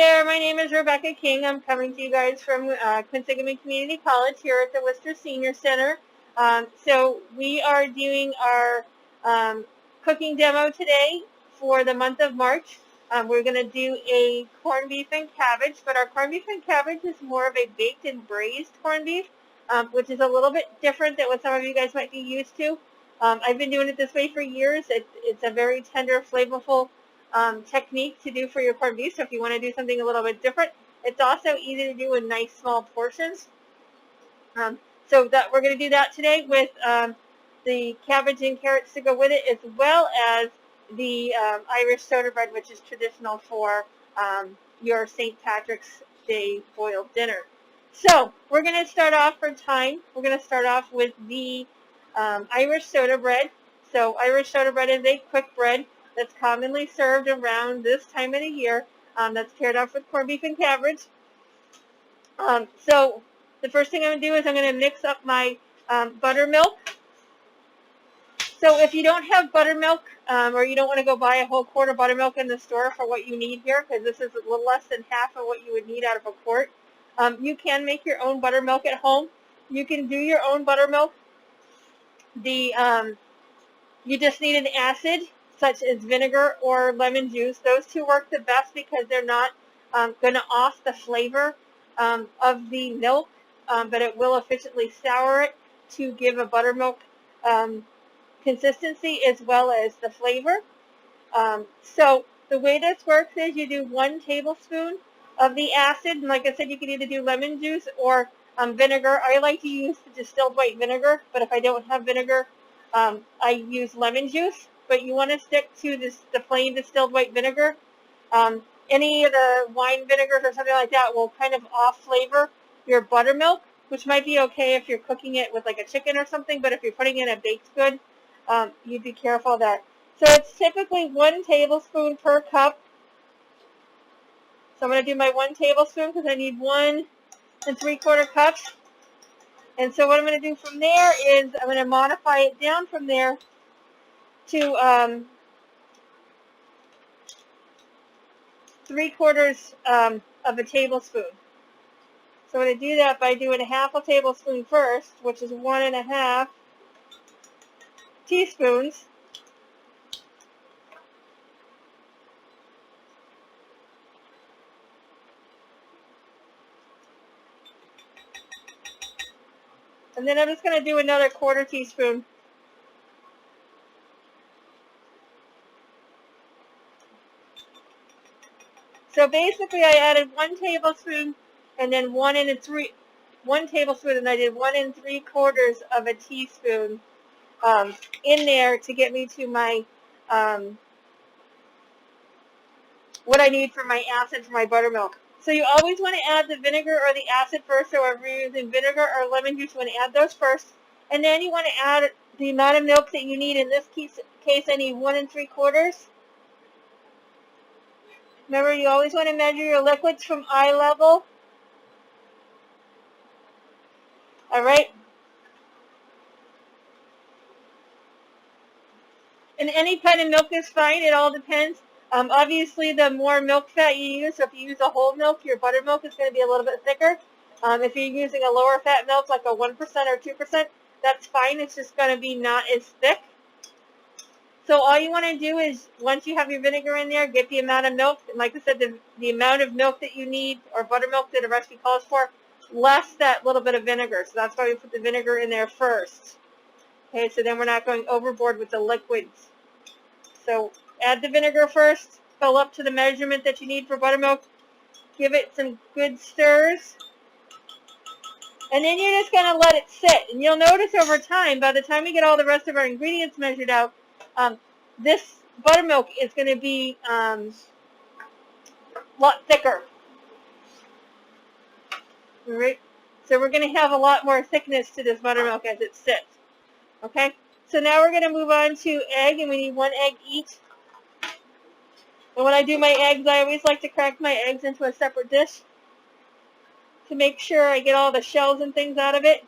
there, my name is Rebecca King. I'm coming to you guys from Quinsigamond Community College here at the Worcester Senior Center. So we are doing our cooking demo today for the month of March. We're going to do a corned beef and cabbage, but our corned beef and cabbage is more of a baked and braised corned beef, which is a little bit different than what some of you guys might be used to. I've been doing it this way for years. It's a very tender, flavorful technique to do for your corned beef. So if you want to do something a little bit different, it's also easy to do in nice small portions. So that we're going to do that today with the cabbage and carrots to go with it, as well as the Irish soda bread, which is traditional for your St. Patrick's Day boiled dinner. So we're going to start off for time. We're going to start off with the Irish soda bread. So Irish soda bread is a quick bread that's commonly served around this time of the year. That's paired off with corned beef and cabbage. So the first thing I'm going to do is I'm going to mix up my buttermilk. So if you don't have buttermilk, or you don't want to go buy a whole quart of buttermilk in the store for what you need here, because this is a little less than half of what you would need out of a quart, you can make your own buttermilk at home. You can do your own buttermilk. You just need an acid, such as vinegar or lemon juice. Those two work the best because they're not going to off the flavor of the milk, but it will efficiently sour it to give a buttermilk consistency as well as the flavor. So the way this works is you do 1 tablespoon of the acid, and like I said, you can either do lemon juice or vinegar. I like to use the distilled white vinegar, but if I don't have vinegar, I use lemon juice. But you want to stick to the plain distilled white vinegar. Any of the wine vinegars or something like that will kind of off flavor your buttermilk, which might be okay if you're cooking it with like a chicken or something, but if you're putting in a baked good, you'd be careful of that. So it's typically 1 tablespoon per cup. So I'm going to do my 1 tablespoon because I need 1 3/4 cups. And so what I'm going to do from there is I'm going to modify it down from there to 3/4 of a tablespoon. So I'm going to do that by doing 1/2 tablespoon first, which is 1 1/2 teaspoons. And then I'm just going to do another 1/4 teaspoon. So basically I added 1 tablespoon and then 1 tablespoon, and I did 1 3/4 of a teaspoon in there to get me to my what I need for my acid for my buttermilk. So you always want to add the vinegar or the acid first. So if you're using vinegar or lemon juice, you want to add those first. And then you want to add the amount of milk that you need. In this case I need 1 3/4. Remember, you always want to measure your liquids from eye level. All right. And any kind of milk is fine. It all depends. Obviously, the more milk fat you use, so if you use a whole milk, your buttermilk is going to be a little bit thicker. If you're using a lower fat milk, like a 1% or 2%, that's fine. It's just going to be not as thick. So all you want to do is, once you have your vinegar in there, get the amount of milk. And like I said, the amount of milk that you need, or buttermilk that the recipe calls for, less that little bit of vinegar. So that's why we put the vinegar in there first. Okay, so then we're not going overboard with the liquids. So add the vinegar first, fill up to the measurement that you need for buttermilk, give it some good stirs, and then you're just going to let it sit. And you'll notice over time, by the time we get all the rest of our ingredients measured out, this buttermilk is going to be a lot thicker. All right? So we're going to have a lot more thickness to this buttermilk as it sits. Okay? So now we're going to move on to egg, and we need 1 egg each. And when I do my eggs, I always like to crack my eggs into a separate dish to make sure I get all the shells and things out of it.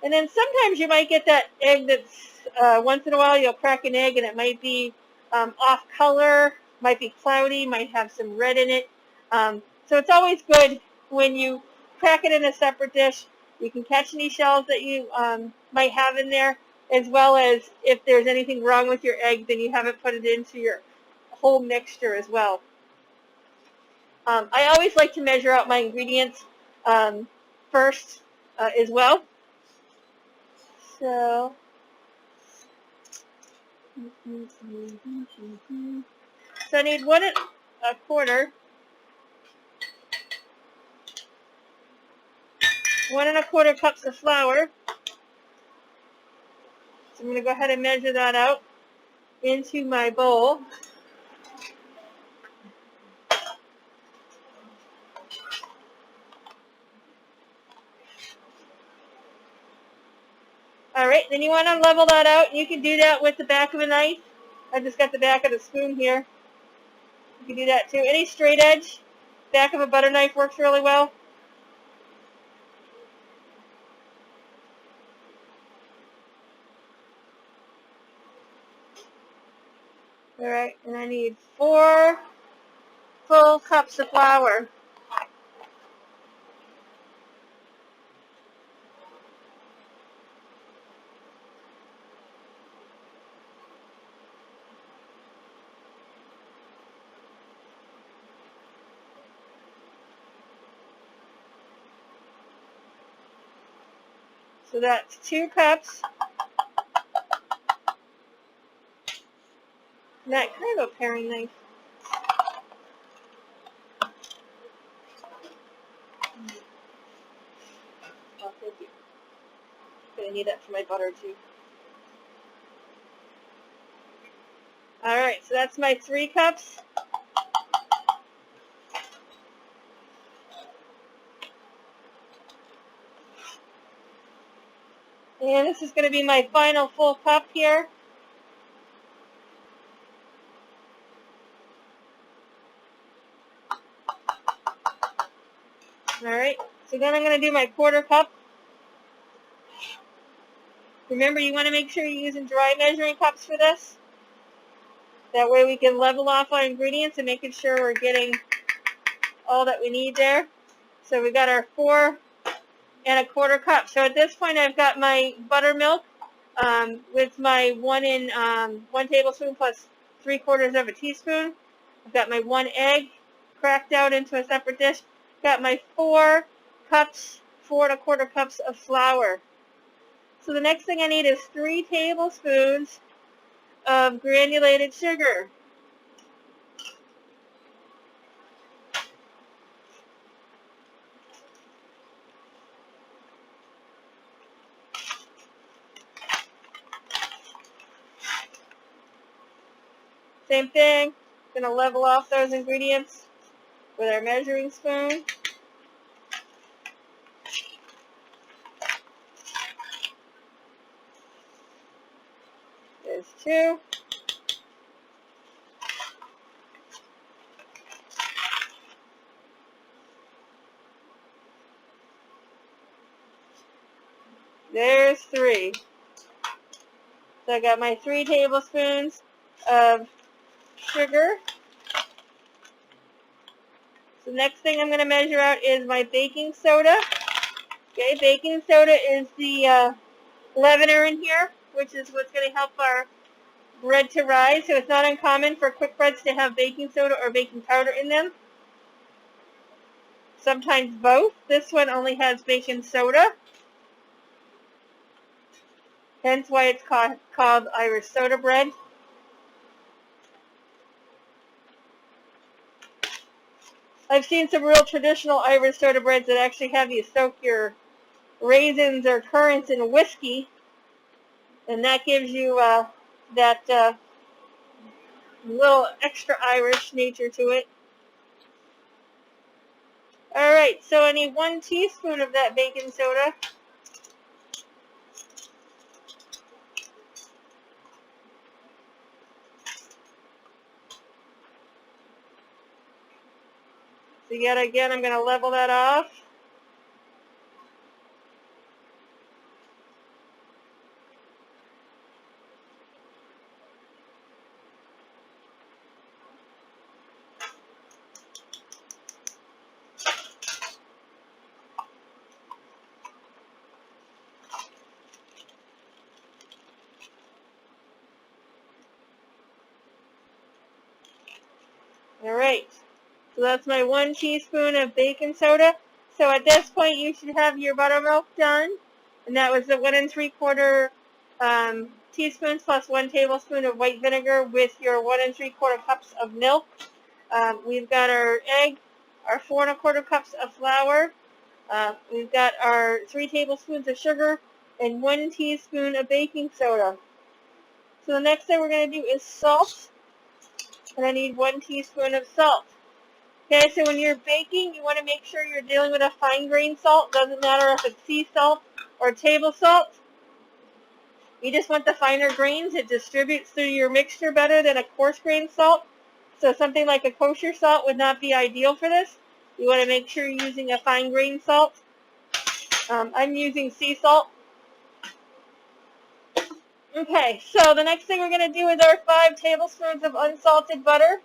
And then sometimes you might get that egg that's, once in a while you'll crack an egg and it might be off color, might be cloudy, might have some red in it. So it's always good when you crack it in a separate dish. You can catch any shells that you might have in there, as well as if there's anything wrong with your egg, then you haven't put it into your whole mixture as well. I always like to measure out my ingredients first as well. So, I need 1¼ cups of flour. So I'm going to go ahead and measure that out into my bowl. All right, then you want to level that out. You can do that with the back of a knife. I just got the back of the spoon here. You can do that too. Any straight edge, back of a butter knife works really well. All right, and I need 4 full cups of flour. So that's 2 cups. That kind of a paring knife. Oh, thank you. I'm gonna need that for my butter too. All right, so that's my 3 cups. And this is going to be my final full cup here. All right, so then I'm going to do my 1/4 cup. Remember, you want to make sure you're using dry measuring cups for this. That way we can level off our ingredients and making sure we're getting all that we need there. So we got our 4¼ cup. So at this point I've got my buttermilk with my 1 tablespoon plus 3/4 of a teaspoon. I've got my 1 egg cracked out into a separate dish. Got my 4 1/4 cups of flour. So the next thing I need is 3 tablespoons of granulated sugar. Same thing, going to level off those ingredients with our measuring spoon. There's 2. There's 3. So I got my 3 tablespoons of sugar. So the next thing I'm going to measure out is my baking soda. Okay, baking soda is the leavener in here, which is what's going to help our bread to rise. So it's not uncommon for quick breads to have baking soda or baking powder in them. Sometimes both. This one only has baking soda. Hence why it's called Irish soda bread. I've seen some real traditional Irish soda breads that actually have you soak your raisins or currants in whiskey, and that gives you that little extra Irish nature to it. Alright, so I need 1 teaspoon of that baking soda. So yet again, I'm going to level that off. right, so that's my 1 teaspoon of baking soda. So at this point, you should have your buttermilk done, and that was the 1 3/4 teaspoons plus 1 tablespoon of white vinegar with your 1 3/4 cups of milk. We've got our egg, our 4 1/4 cups of flour. We've got our 3 tablespoons of sugar and 1 teaspoon of baking soda. So the next thing we're going to do is salt, and I need 1 teaspoon of salt. Okay, so when you're baking, you want to make sure you're dealing with a fine grain salt. Doesn't matter if it's sea salt or table salt. You just want the finer grains. It distributes through your mixture better than a coarse grain salt. So something like a kosher salt would not be ideal for this. You want to make sure you're using a fine grain salt. I'm using sea salt. Okay, so the next thing we're going to do is our 5 tablespoons of unsalted butter.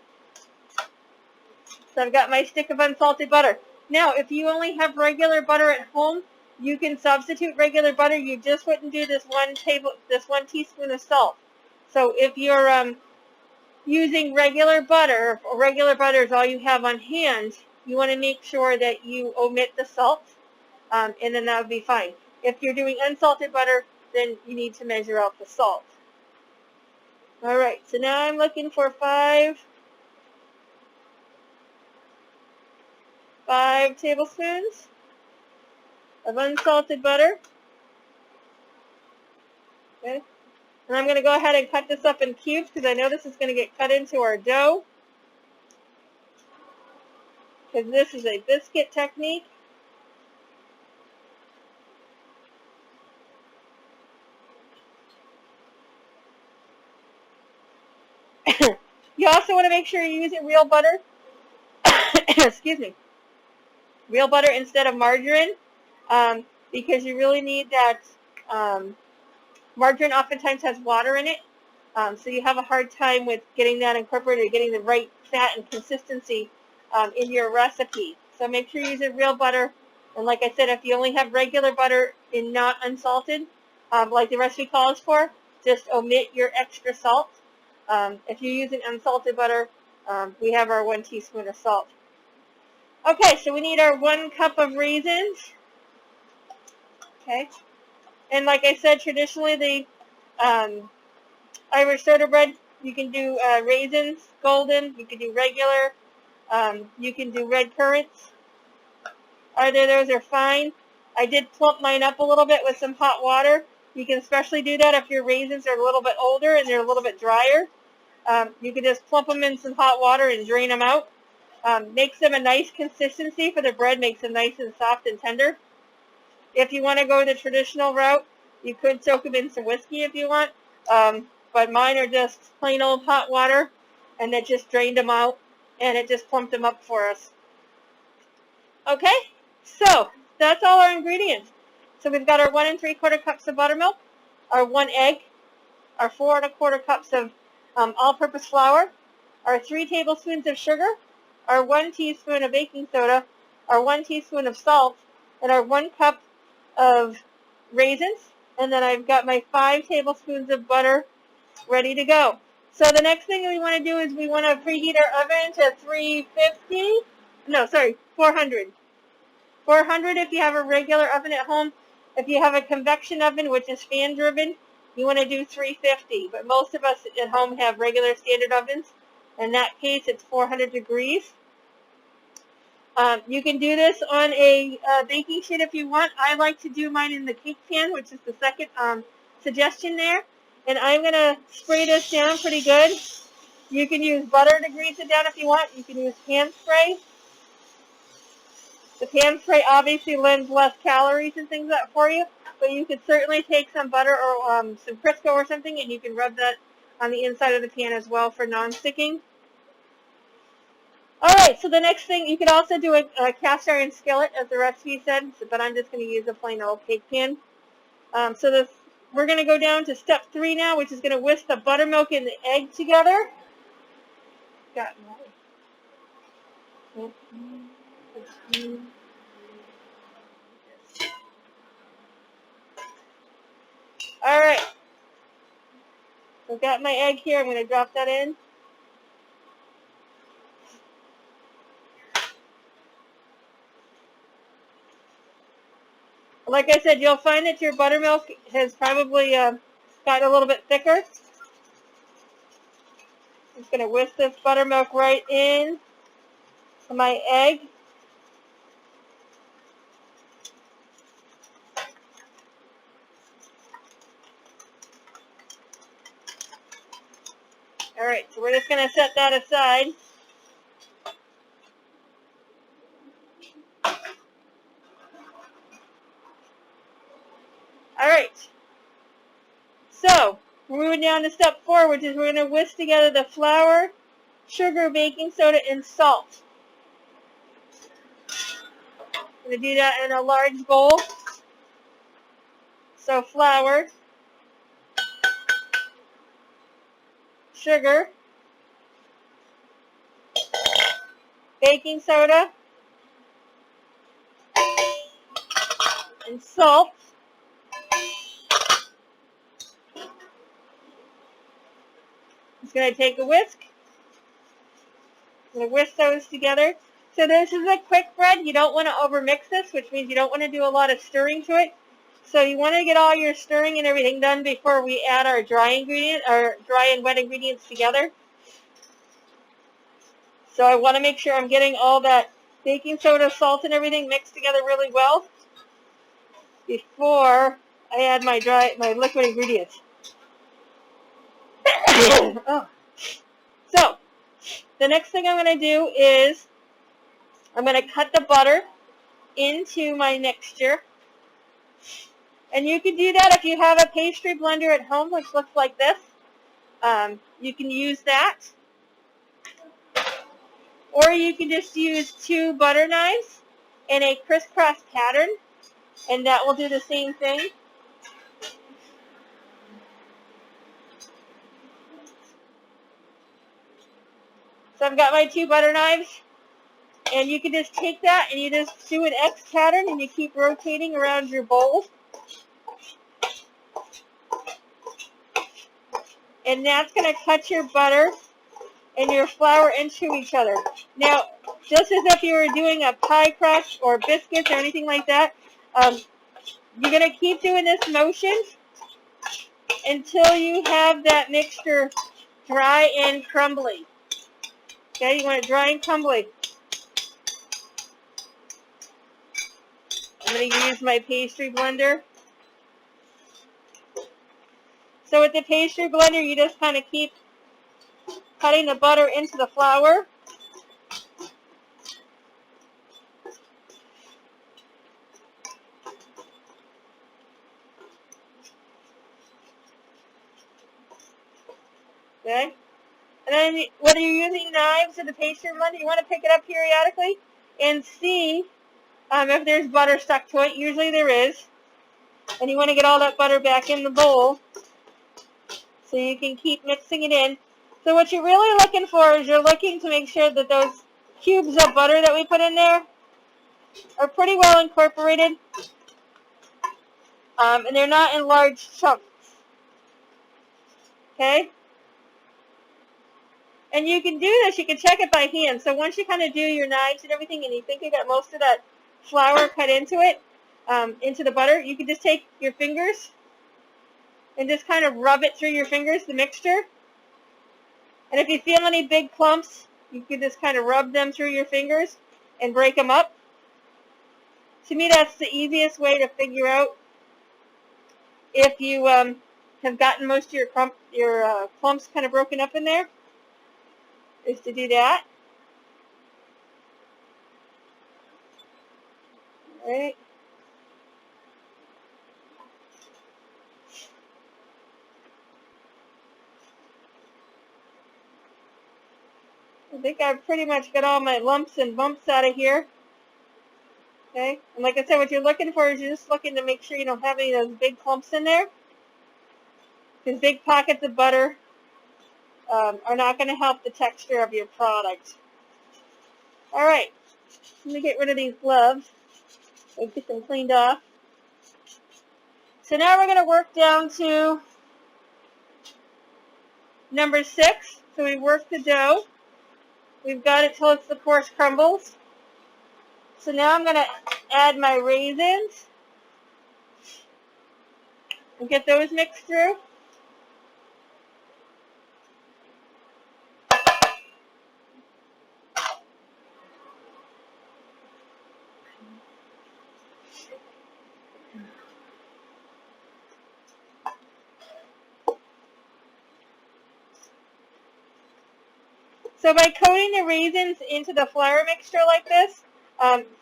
So I've got my stick of unsalted butter. Now, if you only have regular butter at home, you can substitute regular butter. You just wouldn't do this 1 teaspoon of salt. So if you're using regular butter, or regular butter is all you have on hand, you want to make sure that you omit the salt, and then that would be fine. If you're doing unsalted butter, then you need to measure out the salt. All right, so now I'm looking for 5 tablespoons of unsalted butter. Okay. And I'm going to go ahead and cut this up in cubes because I know this is going to get cut into our dough, because this is a biscuit technique. You also want to make sure you're using real butter. Excuse me. Real butter instead of margarine, because you really need that. Margarine oftentimes has water in it, so you have a hard time with getting that incorporated, getting the right fat and consistency in your recipe. So make sure you're using real butter. And like I said, if you only have regular butter and not unsalted, like the recipe calls for, just omit your extra salt. If you're using unsalted butter, we have our 1 teaspoon of salt. Okay, so we need our 1 cup of raisins. Okay, and like I said, traditionally the Irish soda bread, you can do raisins, golden, you can do regular, you can do red currants. Either of those are fine. I did plump mine up a little bit with some hot water. You can especially do that if your raisins are a little bit older and they're a little bit drier. You can just plump them in some hot water and drain them out. Makes them a nice consistency for the bread, makes them nice and soft and tender. If you want to go the traditional route, you could soak them in some whiskey if you want. But mine are just plain old hot water, and it just drained them out, and it just plumped them up for us. Okay, so that's all our ingredients. So we've got our 1 3/4 cups of buttermilk, our 1 egg, our 4 1/4 cups of all-purpose flour, our 3 tablespoons of sugar, our 1 teaspoon of baking soda, our 1 teaspoon of salt, and our 1 cup of raisins. And then I've got my 5 tablespoons of butter ready to go. So the next thing we want to do is we want to preheat our oven to 400. 400 if you have a regular oven at home. If you have a convection oven, which is fan driven, you want to do 350. But most of us at home have regular standard ovens. In that case, it's 400 degrees. You can do this on a baking sheet if you want. I like to do mine in the cake pan, which is the second suggestion there. And I'm going to spray this down pretty good. You can use butter to grease it down if you want. You can use hand spray. The pan spray obviously lends less calories and things like that for you, but you could certainly take some butter or some Crisco or something, and you can rub that on the inside of the pan as well for non-sticking. All right, so the next thing, you could also do a cast iron skillet, as the recipe said, but I'm just going to use a plain old cake pan. We're going to go down to step 3 now, which is going to whisk the buttermilk and the egg together. Got my... All right, I've got my egg here. I'm going to drop that in. Like I said, you'll find that your buttermilk has probably gotten a little bit thicker. I'm just going to whisk this buttermilk right in to my egg. All right, so we're just going to set that aside. All right, so we're moving down to step 4, which is we're going to whisk together the flour, sugar, baking soda, and salt. I'm going to do that in a large bowl. So flour, sugar, baking soda, and salt. It's going to take a whisk. I'm going to whisk those together. So this is a quick bread. You don't want to overmix this, which means you don't want to do a lot of stirring to it. So you want to get all your stirring and everything done before we add our dry and wet ingredients together. So I want to make sure I'm getting all that baking soda, salt, and everything mixed together really well before I add my liquid ingredients. Oh. So the next thing I'm going to do is I'm going to cut the butter into my mixture. And you can do that if you have a pastry blender at home, which looks like this. You can use that. Or you can just use 2 butter knives in a crisscross pattern, and that will do the same thing. So I've got my 2 butter knives, and you can just take that and you just do an X pattern and you keep rotating around your bowl. And that's going to cut your butter and your flour into each other. Now, just as if you were doing a pie crust or biscuits or anything like that, you're going to keep doing this motion until you have that mixture dry and crumbly. Okay, you want it dry and crumbly. I'm going to use my pastry blender. So with the pastry blender, you just kind of keep cutting the butter into the flour. Okay? And then whether you're using knives or the pastry blender, you want to pick it up periodically and see if there's butter stuck to it. Usually there is. And you want to get all that butter back in the bowl so you can keep mixing it in. So what you're really looking for is you're looking to make sure that those cubes of butter that we put in there are pretty well incorporated. And they're not in large chunks. Okay? And you can do this, you can check it by hand. So once you kind of do your knives and everything and you think you got most of that flour cut into it, into the butter, you can just take your fingers and just kind of rub it through your fingers, the mixture. And if you feel any big clumps, you can just kind of rub them through your fingers and break them up. To me, that's the easiest way to figure out if you have gotten most of your clumps kind of broken up in there, is to do that. All right. I think I've pretty much got all my lumps and bumps out of here. Okay, and like I said, what you're looking for is you're just looking to make sure you don't have any of those big clumps in there. Because big pockets of butter are not going to help the texture of your product. All right, let me get rid of these gloves and get them cleaned off. So now we're going to work down to number 6. So we work the dough. We've got it till it's the coarse crumbles. So now I'm going to add my raisins. and get those mixed through. So by coating the raisins into the flour mixture like this,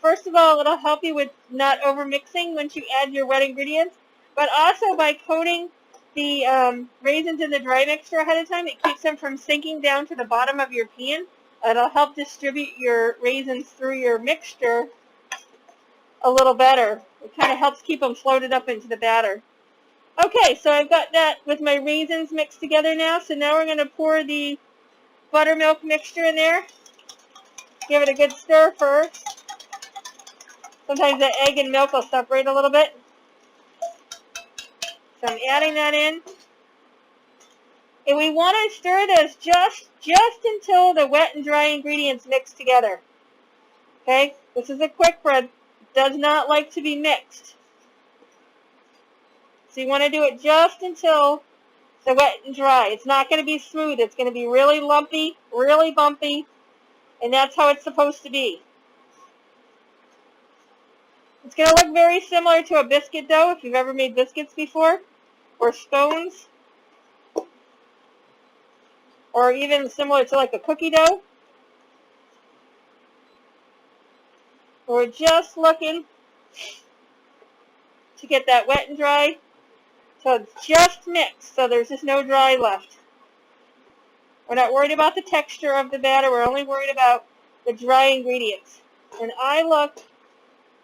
first of all, it'll help you with not over mixing once you add your wet ingredients, but also by coating the raisins in the dry mixture ahead of time, it keeps them from sinking down to the bottom of your pan. It'll help distribute your raisins through your mixture a little better. It kind of helps keep them floated up into the batter. Okay, so I've got that with my raisins mixed together now, so now we're going to pour the buttermilk mixture in there. Give it a good stir first. Sometimes the egg and milk will separate a little bit. So I'm adding that in. And we want to stir this just until the wet and dry ingredients mix together. Okay? This is a quick bread. Does not like to be mixed. So you want to do it just until the wet and dry. It's not going to be smooth. It's going to be really lumpy, really bumpy, and that's how it's supposed to be. It's going to look very similar to a biscuit dough if you've ever made biscuits before, or scones, or even similar to like a cookie dough. We're just looking to get that wet and dry, so it's just mixed, so there's just no dry left. We're not worried about the texture of the batter, we're only worried about the dry ingredients. And I look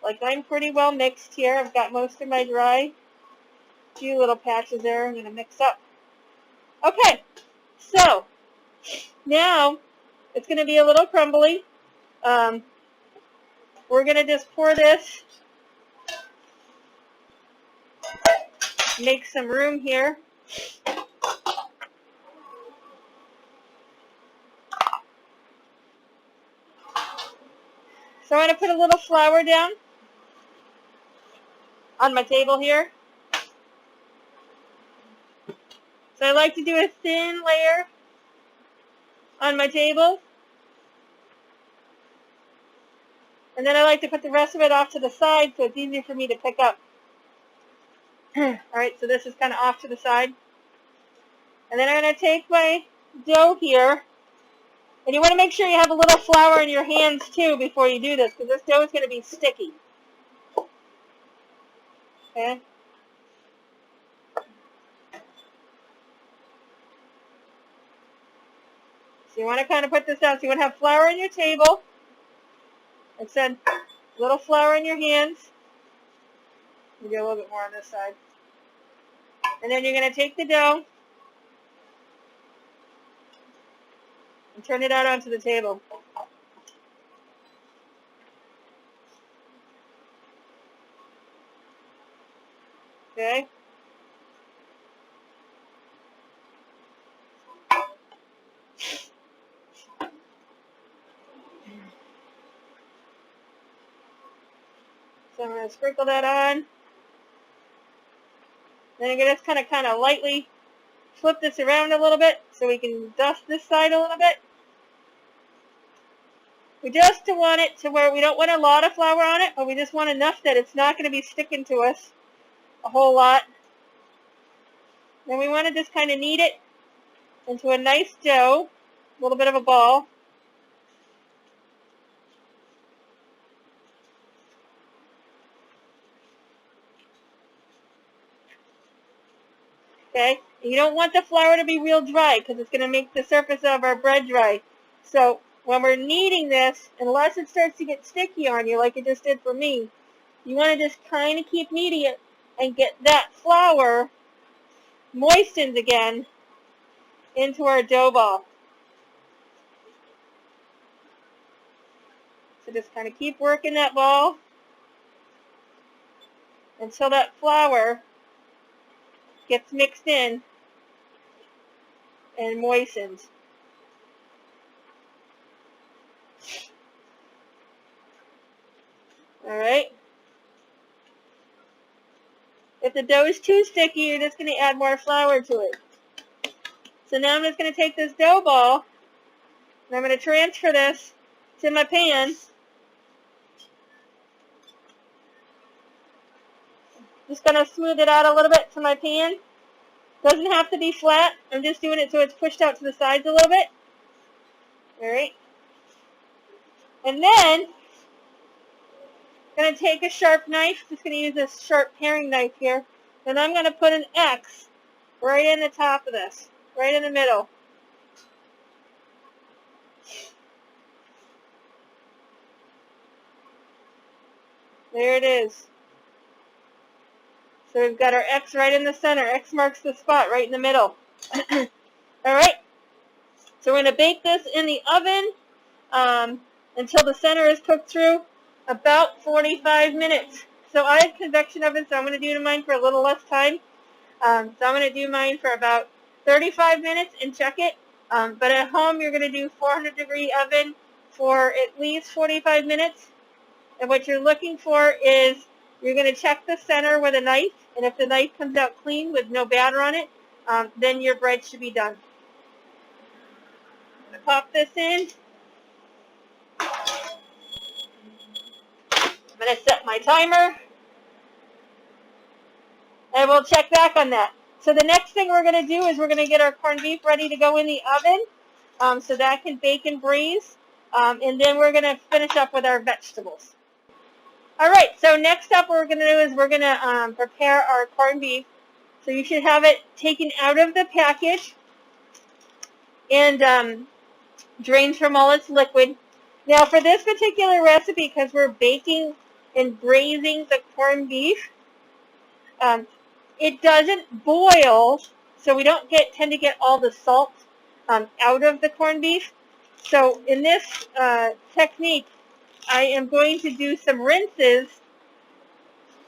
like I'm pretty well mixed here. I've got most of my dry. A few little patches there I'm going to mix up. Okay, so now it's going to be a little crumbly. We're going to just pour this, make some room here. So I'm going to put a little flour down on my table here. So I like to do a thin layer on my table. And then I like to put the rest of it off to the side so it's easier for me to pick up. Alright, so this is kind of off to the side. And then I'm going to take my dough here. And you want to make sure you have a little flour in your hands too before you do this, because this dough is going to be sticky. Okay? So you want to kind of put this down. So you want to have flour on your table. Like I said, a little flour in your hands. Maybe a little bit more on this side. And then you're going to take the dough and turn it out onto the table. Okay? So I'm going to sprinkle that on. Then I'm going to just kind of lightly flip this around a little bit so we can dust this side a little bit. We just want it to where we don't want a lot of flour on it, but we just want enough that it's not going to be sticking to us a whole lot. Then we want to just kind of knead it into a nice dough, a little bit of a ball. Okay, you don't want the flour to be real dry because it's going to make the surface of our bread dry. So when we're kneading this, unless it starts to get sticky on you like it just did for me, you want to just kind of keep kneading it and get that flour moistened again into our dough ball. So just kind of keep working that ball until that flour gets mixed in and moistened. All right. If the dough is too sticky, you're just going to add more flour to it. So now I'm just going to take this dough ball, and I'm going to transfer this to my pan. Just going to smooth it out a little bit to my pan. Doesn't have to be flat. I'm just doing it so it's pushed out to the sides a little bit. All right. And then I'm going to take a sharp knife. Just going to use this sharp paring knife here. And I'm going to put an X right in the top of this, right in the middle. There it is. So we've got our X right in the center. X marks the spot right in the middle. All right. So we're going to bake this in the oven until the center is cooked through, about 45 minutes. So I have convection oven, so I'm going to do mine for a little less time. So I'm going to do mine for about 35 minutes and check it. But at home, you're going to do 400-degree oven for at least 45 minutes. And what you're looking for is you're going to check the center with a knife. And if the knife comes out clean with no batter on it, then your bread should be done. I'm going to pop this in. I'm going to set my timer. And we'll check back on that. So the next thing we're going to do is we're going to get our corned beef ready to go in the oven so that can bake and braise. And then we're going to finish up with our vegetables. All right, so next up what we're going to do is we're going to prepare our corned beef. So you should have it taken out of the package and drained from all its liquid. Now for this particular recipe, because we're baking and braising the corned beef, it doesn't boil, so we don't tend to get all the salt out of the corned beef. So in this technique, I am going to do some rinses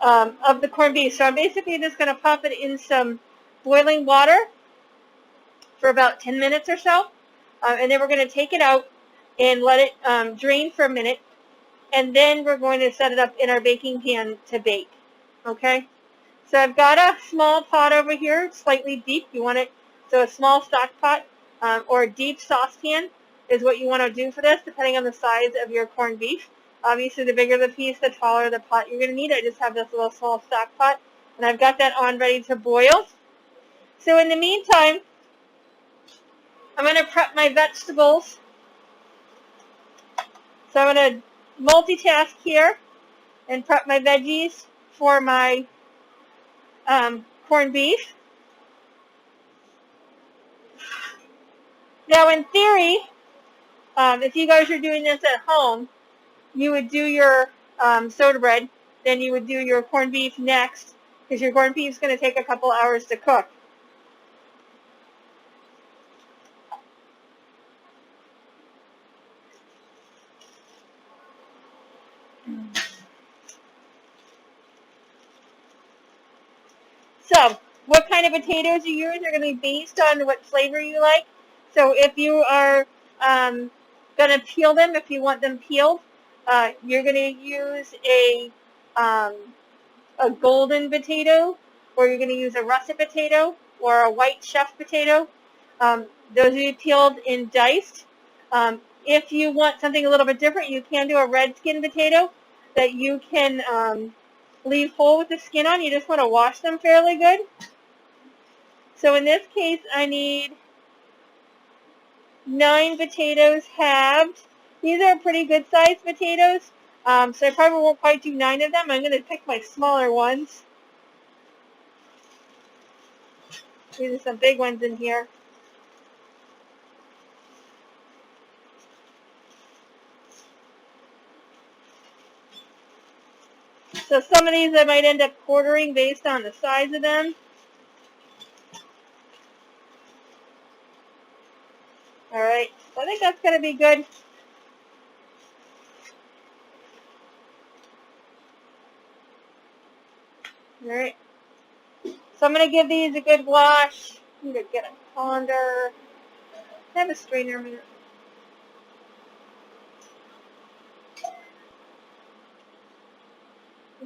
of the corned beef. So I'm basically just going to pop it in some boiling water for about 10 minutes or so. And then we're going to take it out and let it drain for a minute. And then we're going to set it up in our baking pan to bake. Okay? So I've got a small pot over here, slightly deep. You want it, so a small stock pot or a deep saucepan is what you want to do for this, depending on the size of your corned beef. Obviously, the bigger the piece, the taller the pot you're going to need. I just have this little small stock pot, and I've got that on ready to boil. So in the meantime, I'm going to prep my vegetables. So I'm going to multitask here and prep my veggies for my corned beef. Now, in theory, if you guys are doing this at home, you would do your soda bread, then you would do your corned beef next, because your corned beef is going to take a couple hours to cook. So, what kind of potatoes you use are going to be based on what flavor you like. So if you are going to peel them, if you want them peeled, you're going to use a golden potato, or you're going to use a russet potato, or a white chef potato. Those will be peeled and diced. If you want something a little bit different, you can do a red skin potato that you can leave whole with the skin on. You just want to wash them fairly good. So in this case, I need 9 potatoes halved. These are pretty good sized potatoes, so I probably won't quite do 9 of them. I'm going to pick my smaller ones. These are some big ones in here. So some of these I might end up quartering based on the size of them. All right, so I think that's going to be good. All right, so I'm going to give these a good wash. I'm going to get a colander. I have a strainer a minute.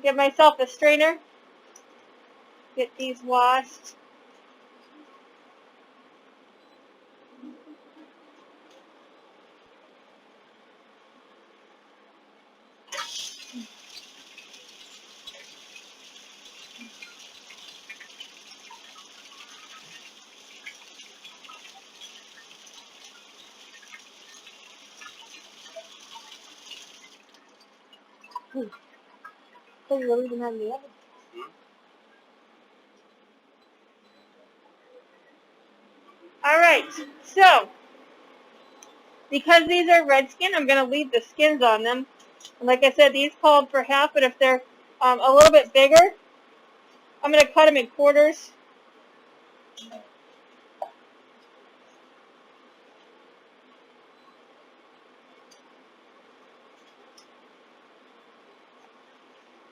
Give myself a strainer. get these washed. So you really didn't have the oven. All right, so because these are red skin, I'm going to leave the skins on them. And like I said, these called for half, but if they're a little bit bigger, I'm going to cut them in quarters.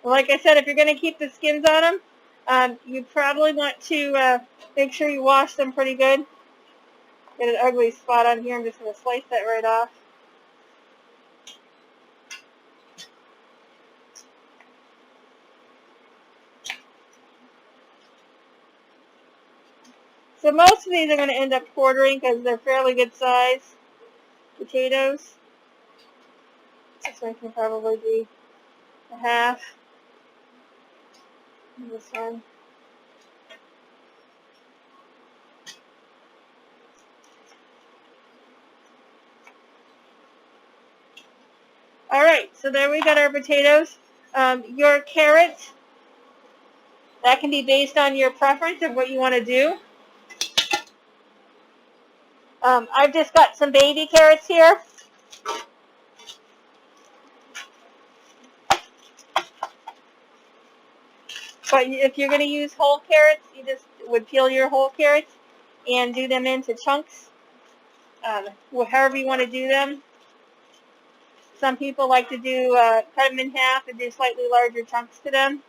Like I said, if you're going to keep the skins on them, you probably want to make sure you wash them pretty good. Get an ugly spot on here. I'm just going to slice that right off. So most of these are going to end up quartering because they're fairly good size potatoes. This one can probably be a half. And this one. All right, so there we got our potatoes. Your carrots, that can be based on your preference of what you want to do. I've just got some baby carrots here. But if you're going to use whole carrots, you just would peel your whole carrots and do them into chunks, however you want to do them. Some people like to do cut them in half and do slightly larger chunks to them.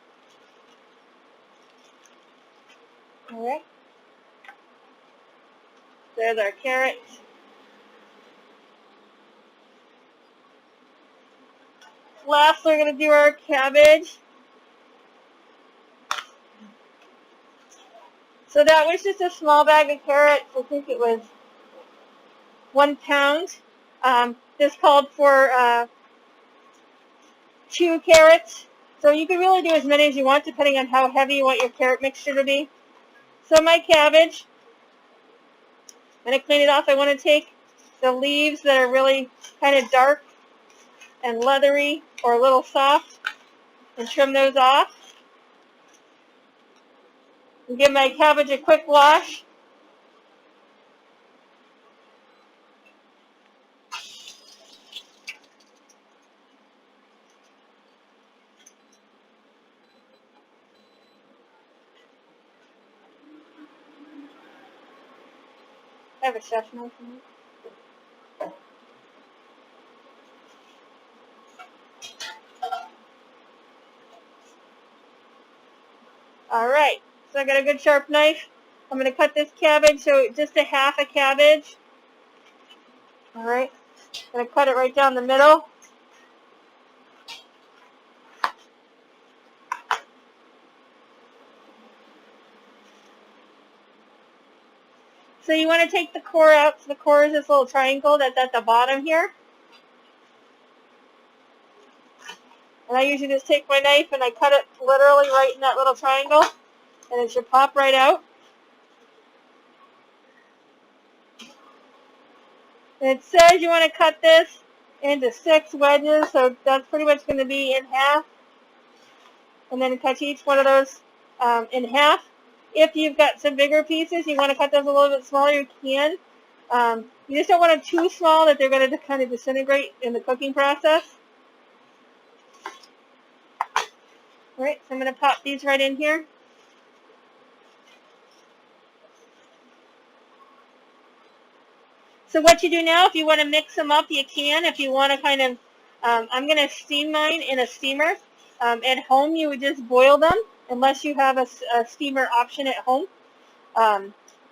All right. There's our carrots. Last, we're going to do our cabbage. So that was just a small bag of carrots. I think it was 1 pound. This called for 2 carrots. So you can really do as many as you want depending on how heavy you want your carrot mixture to be. So my cabbage, I'm going to clean it off. I want to take the leaves that are really kind of dark and leathery or a little soft and trim those off. And give my cabbage a quick wash. I have a chef knife in it. All right, so I got a good sharp knife. I'm going to cut this cabbage, so just a half a cabbage. All right, I'm going to cut it right down the middle. So you want to take the core out. So the core is this little triangle that's at the bottom here. And I usually just take my knife and I cut it literally right in that little triangle. And it should pop right out. And it says you want to cut this into 6 wedges, so that's pretty much going to be in half. And then cut each one of those in half. If you've got some bigger pieces, you want to cut those a little bit smaller, you can. You just don't want them too small that they're going to kind of disintegrate in the cooking process. All right, so I'm going to pop these right in here. So what you do now, if you want to mix them up, you can. If you want to kind of, I'm going to steam mine in a steamer. At home, you would just boil them, unless you have a steamer option at home.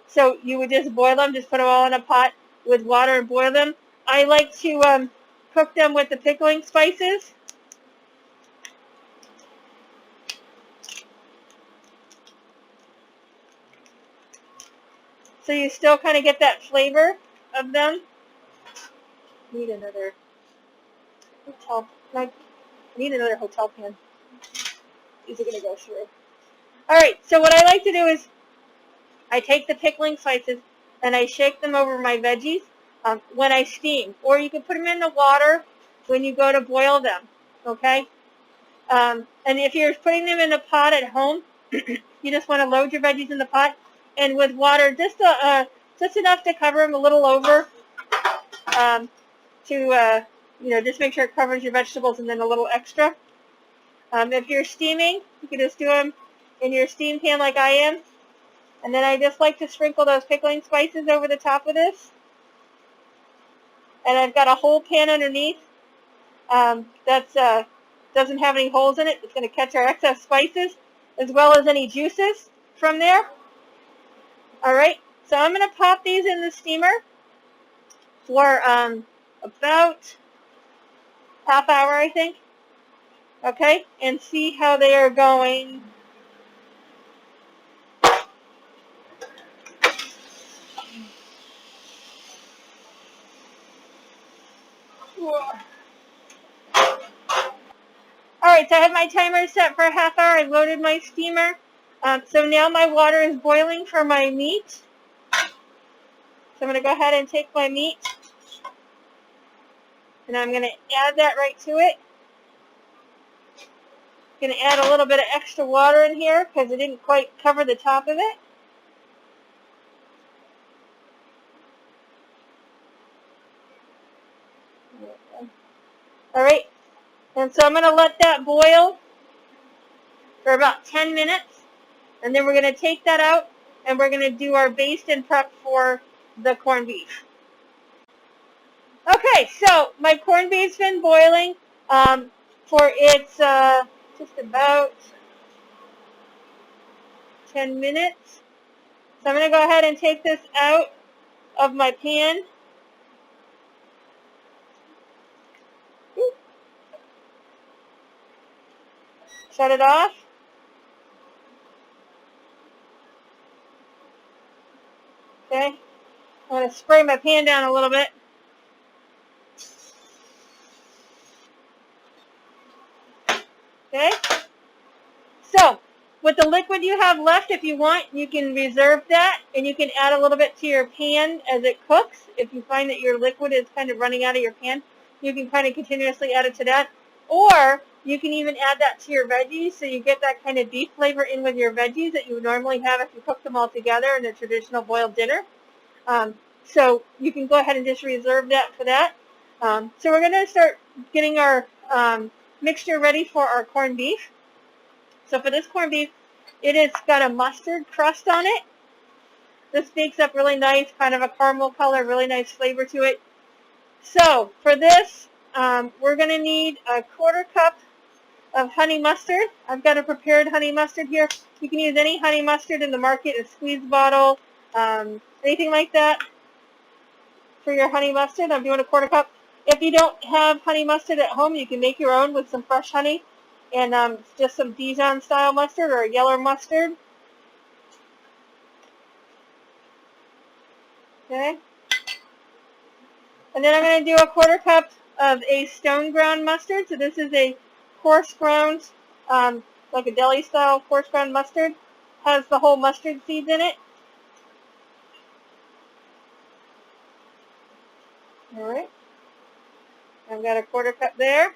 So you would just boil them, just put them all in a pot with water and boil them. I like to cook them with the pickling spices. so you still kind of get that flavor of them. Need another hotel. I need another hotel pan. These are going to go through. All right, so what I like to do is I take the pickling slices and I shake them over my veggies when I steam. Or you can put them in the water when you go to boil them, okay? And if you're putting them in a pot at home, you just want to load your veggies in the pot. And with water, just enough to cover them a little over just make sure it covers your vegetables and then a little extra. If you're steaming, you can just do them in your steam pan like I am. And then I just like to sprinkle those pickling spices over the top of this. And I've got a whole pan underneath that doesn't have any holes in it. It's going to catch our excess spices as well as any juices from there. All right, so I'm going to pop these in the steamer for about half hour, I think. Okay, and see how they are going. All right, so I have my timer set for a half hour. I've loaded my steamer. So now my water is boiling for my meat. So I'm going to go ahead and take my meat, and I'm going to add that right to it. Going to add a little bit of extra water in here because it didn't quite cover the top of it. All right, and so I'm going to let that boil for about 10 minutes, and then we're going to take that out, and we're going to do our baste and prep for the corned beef. Okay, so my corned beef's been boiling for it's just about 10 minutes. So I'm going to go ahead and take this out of my pan. Shut it off. Okay, I'm going to spray my pan down a little bit. Okay, so with the liquid you have left, if you want, you can reserve that, and you can add a little bit to your pan as it cooks. If you find that your liquid is kind of running out of your pan, you can kind of continuously add it to that. Or you can even add that to your veggies, so you get that kind of beef flavor in with your veggies that you would normally have if you cook them all together in a traditional boiled dinner. So you can go ahead and just reserve that for that. So we're going to start getting our mixture ready for our corned beef. So for this corned beef, it has got a mustard crust on it. This bakes up really nice, kind of a caramel color, really nice flavor to it. So for this, we're going to need a 1/4 cup of honey mustard. I've got a prepared honey mustard here. You can use any honey mustard in the market, a squeeze bottle, anything like that for your honey mustard. I'm doing a 1/4 cup. If you don't have honey mustard at home, you can make your own with some fresh honey and just some Dijon style mustard or a yellow mustard. Okay. And then I'm going to do a 1/4 cup of a stone ground mustard. So this is a coarse ground, like a deli style coarse ground mustard. Has the whole mustard seeds in it. All right. I've got a 1/4 cup there.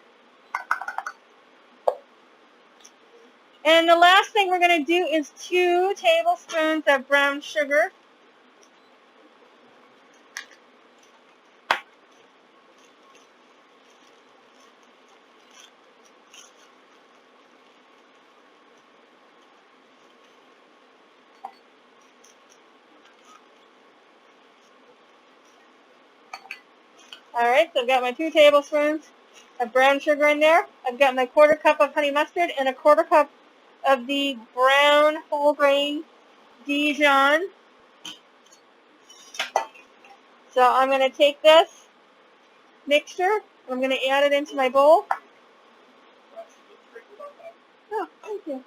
And the last thing we're going to do is 2 tablespoons of brown sugar. All right, so I've got my 2 tablespoons of brown sugar in there. I've got my 1/4 cup of honey mustard and a 1/4 cup of the brown whole grain Dijon. So I'm going to take this mixture, I'm going to add it into my bowl. Oh, thank you.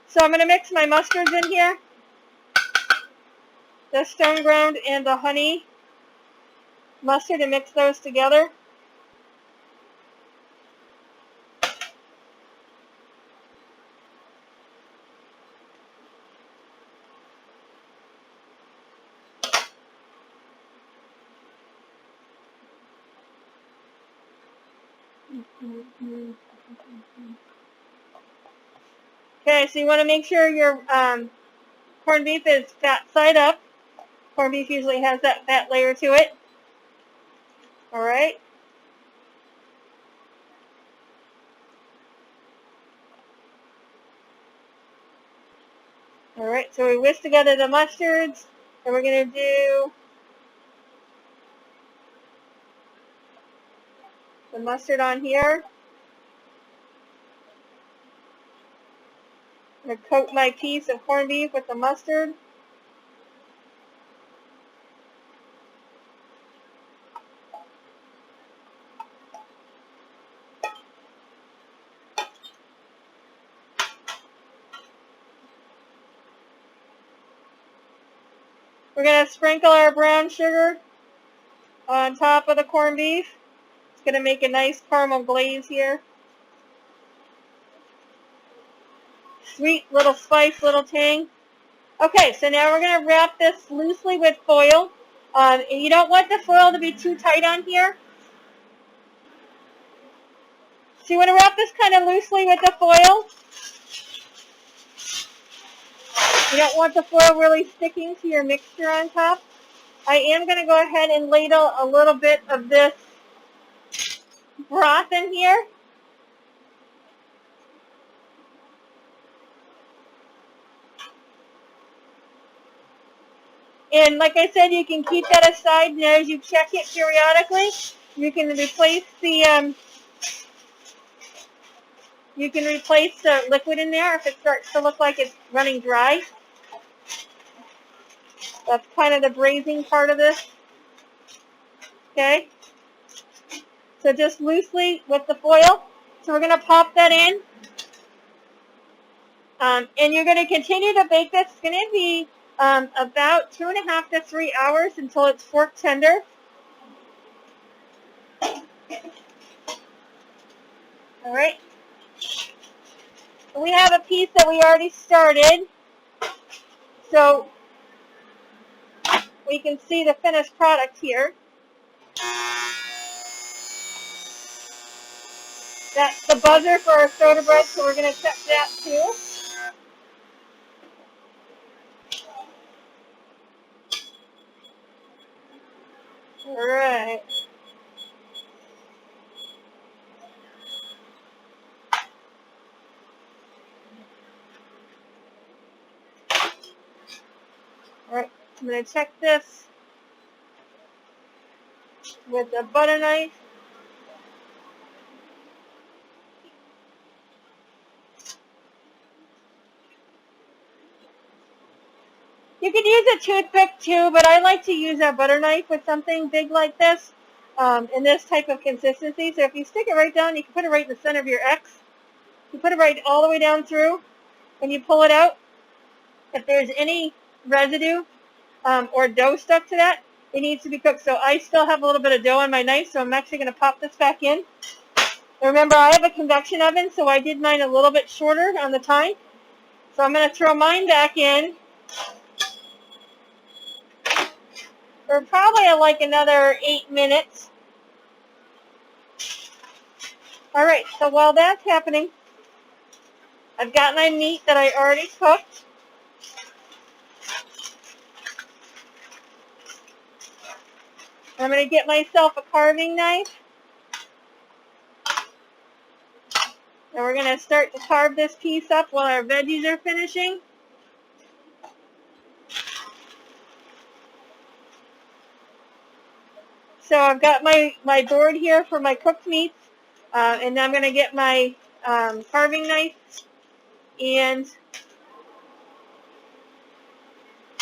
So I'm going to mix my mustards in here. the stone ground and the honey mustard and mix those together. Okay, so you want to make sure your corned beef is fat side up. Corned beef usually has that fat layer to it. All right. All right, so we whisk together the mustards, and we're going to do the mustard on here. I'm going to coat my piece of corned beef with the mustard. We're going to sprinkle our brown sugar on top of the corned beef. It's going to make a nice caramel glaze here. Sweet little spice, little tang. Okay, so now we're going to wrap this loosely with foil. And you don't want the foil to be too tight on here. So you want to wrap this kind of loosely with the foil. You don't want the foil really sticking to your mixture on top. I am going to go ahead and ladle a little bit of this broth in here. And like I said, you can keep that aside, and as you check it periodically, you can replace the liquid in there if it starts to look like it's running dry. That's kind of the braising part of this. Okay? So just loosely with the foil. So we're going to pop that in. And you're going to continue to bake this. It's going to be about 2.5 to 3 hours until it's fork tender. All right. We have a piece that we already started. So we can see the finished product here. That's the buzzer for our soda bread, so we're going to check that too. All right. All right, I'm going to check this with a butter knife. You could use a toothpick too, but I like to use a butter knife with something big like this in this type of consistency. So if you stick it right down, you can put it right in the center of your X. You put it right all the way down through, and you pull it out. If there's any residue or dough stuck to that, it needs to be cooked. So I still have a little bit of dough on my knife, so I'm actually going to pop this back in. And remember, I have a convection oven, so I did mine a little bit shorter on the time. So I'm going to throw mine back in for probably like another 8 minutes. All right, so while that's happening, I've got my meat that I already cooked. I'm going to get myself a carving knife. And we're going to start to carve this piece up while our veggies are finishing. So I've got my board here for my cooked meats. And I'm going to get my carving knife and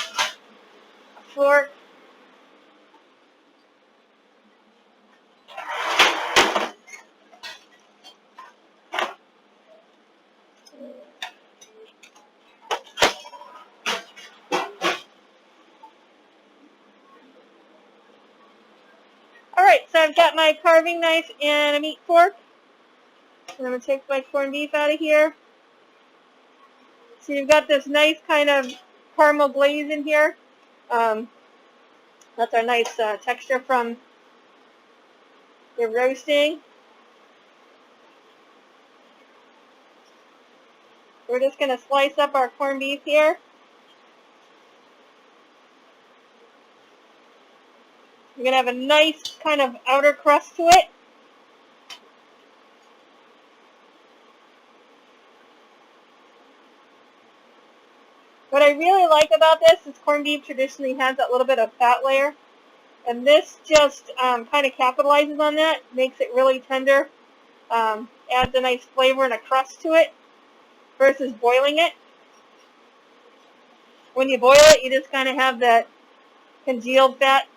a fork. right, so I've got my carving knife and a meat fork. And I'm going to take my corned beef out of here. So you've got this nice kind of caramel glaze in here. That's our nice texture from the roasting. We're just going to slice up our corned beef here. You're going to have a nice kind of outer crust to it. What I really like about this is corned beef traditionally has that little bit of fat layer. And this just kind of capitalizes on that, makes it really tender, adds a nice flavor and a crust to it versus boiling it. When you boil it, you just kind of have that congealed fat.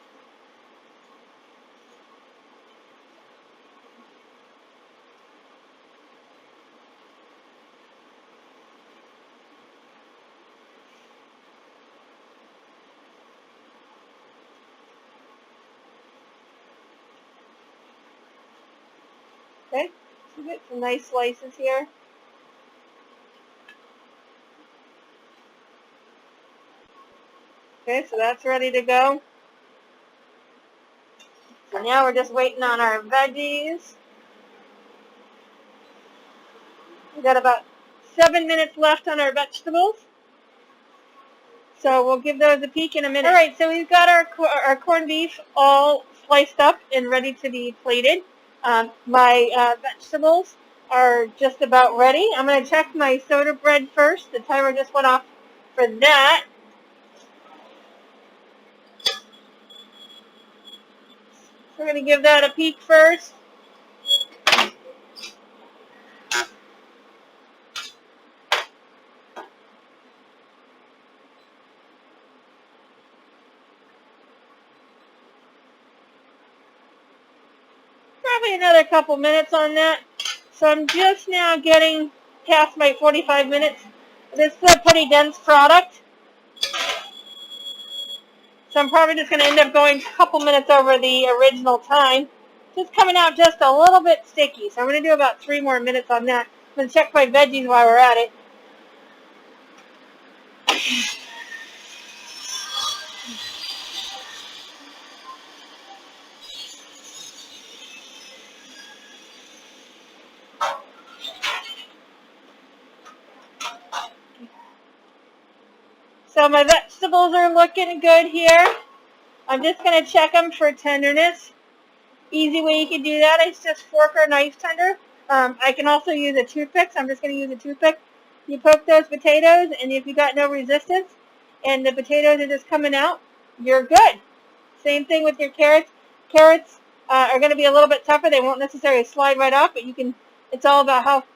Okay, so get some nice slices here. Okay, so that's ready to go. So now we're just waiting on our veggies. We've got about 7 minutes left on our vegetables. So we'll give those a peek in a minute. All right, so we've got our corned beef all sliced up and ready to be plated. My vegetables are just about ready. I'm going to check my soda bread first. The timer just went off for that. We're going to give that a peek first. Probably another couple minutes on that. So I'm just now getting past my 45 minutes. This is a pretty dense product. So I'm probably just going to end up going a couple minutes over the original time. Just coming out just a little bit sticky. So I'm going to do about 3 more minutes on that. I'm going to check my veggies while we're at it. So my vegetables are looking good here. I'm just going to check them for tenderness. Easy way you can do that is just fork or knife tender. I can also use a toothpick, so I'm just going to use a toothpick. You poke those potatoes, and if you got no resistance and the potatoes are just coming out, you're good. Same thing with your carrots. Carrots are going to be a little bit tougher. They won't necessarily slide right off, but you can. It's all about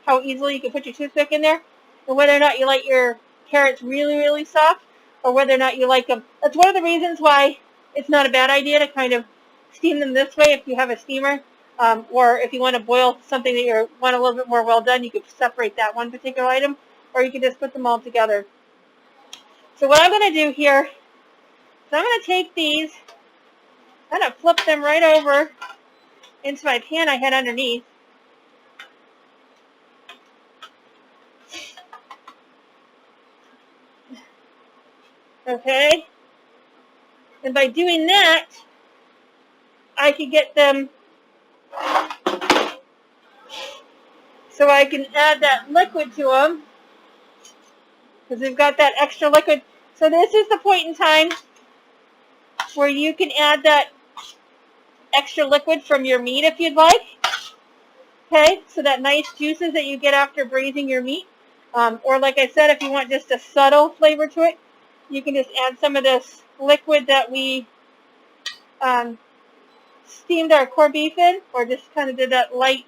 how easily you can put your toothpick in there, and whether or not you like your carrots really, really soft, or whether or not you like them. That's one of the reasons why it's not a bad idea to kind of steam them this way if you have a steamer, or if you want to boil something that you want a little bit more well done, you could separate that one particular item, or you could just put them all together. So what I'm going to do here is I'm going to take these, I'm going to flip them right over into my pan I had underneath. Okay, and by doing that, I can get them so I can add that liquid to them, because we've got that extra liquid. So this is the point in time where you can add that extra liquid from your meat if you'd like. Okay, so that nice juices that you get after braising your meat. Or like I said, if you want just a subtle flavor to it, you can just add some of this liquid that we steamed our corned beef in, or just kind of did that light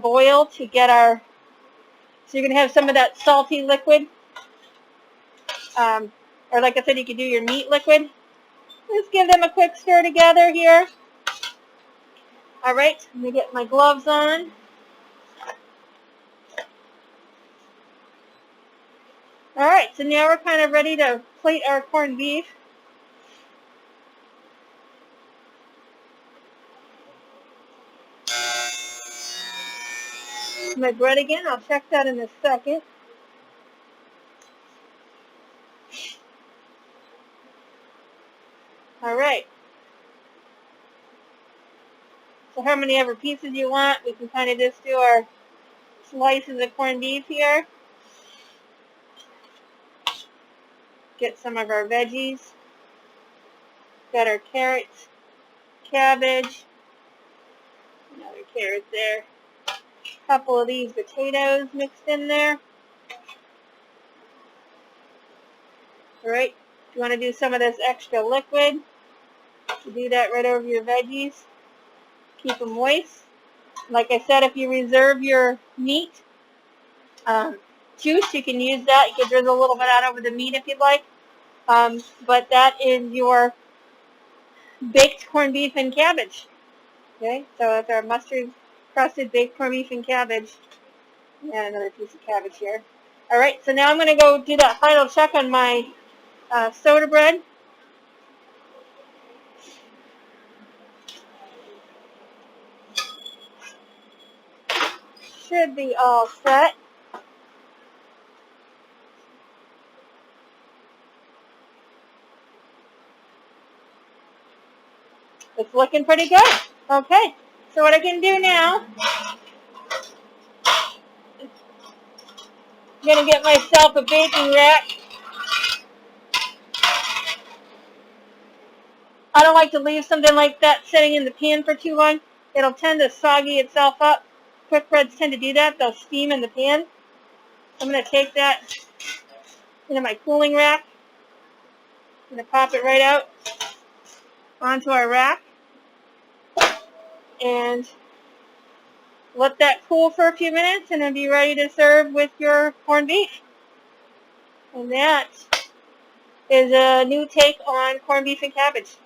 boil to get our, so you're going to have some of that salty liquid. Or like I said, you could do your meat liquid. Just give them a quick stir together here. All right, let me get my gloves on. All right, so now we're kind of ready to plate our corned beef. my bread again. I'll check that in a second. All right. So how many ever pieces you want, we can kind of just do our slices of corned beef here. Get some of our veggies. Got our carrots, cabbage, another carrot there. A couple of these potatoes mixed in there. All right, if you want to do some of this extra liquid, you do that right over your veggies. Keep them moist. Like I said, if you reserve your meat juice, you can use that. You can drizzle a little bit out over the meat if you'd like. But that is your baked corned beef and cabbage. Okay, so that's our mustard crusted baked corned beef and cabbage. And another piece of cabbage here. All right, so now I'm going to go do that final check on my soda bread. Should be all set. It's looking pretty good. Okay, so what I can do now, I'm going to get myself a baking rack. I don't like to leave something like that sitting in the pan for too long. It'll tend to soggy itself up. Quick breads tend to do that. They'll steam in the pan. I'm going to take that into my cooling rack. I'm going to pop it right out onto our rack and let that cool for a few minutes, and then be ready to serve with your corned beef. And that is a new take on corned beef and cabbage.